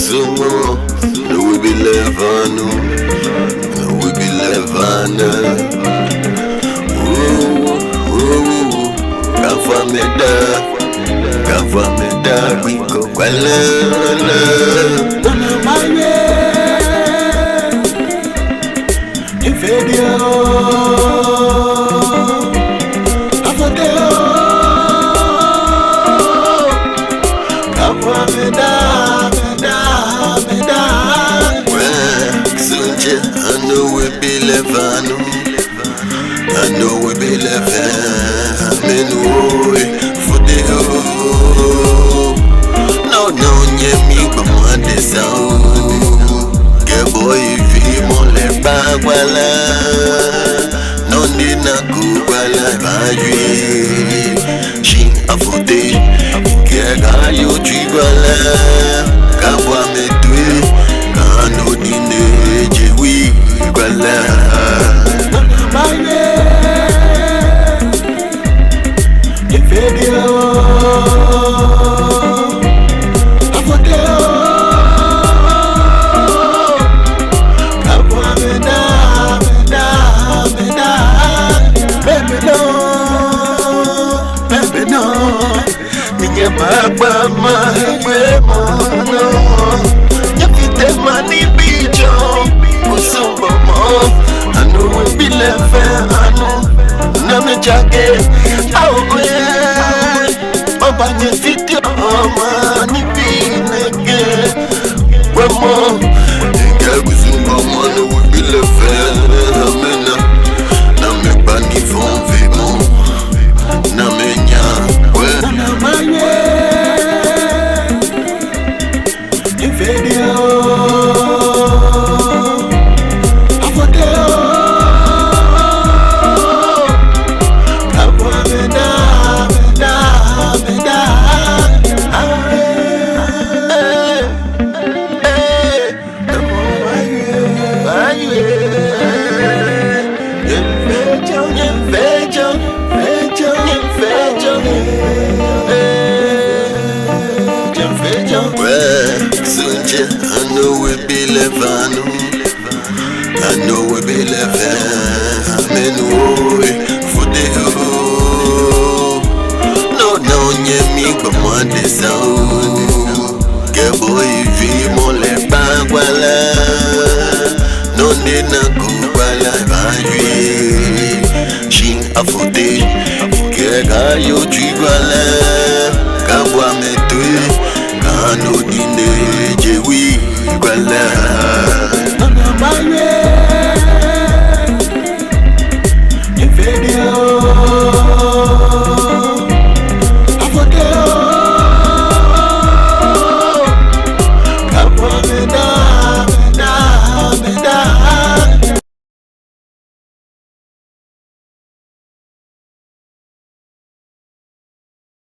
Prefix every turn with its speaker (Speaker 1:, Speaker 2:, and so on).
Speaker 1: sumo, no we be levando, no we be levando. Kavameda, we go kwala. I know we be levando, I know we be levando. For the no, yeah, me, but one this out. Get boy, if you want let back, no, need not go, she a for the get you, Chigala, Kawa me do it, I know the nage, we bala. Baba, my grandma, you fit take money, be John, Musumba, I know we be left, I know, Name Jacket, oh, yeah, Baba, you fit your money, be naked, one more, and get with you, Mama, we be left, Amena, Name Bani from Vimo, Namenya, well, I know we be levando, I know we be levando. For the no, yeah, me, but one this out. Get boy, if you want let back, no, need not go, she a for the get you, Chigala.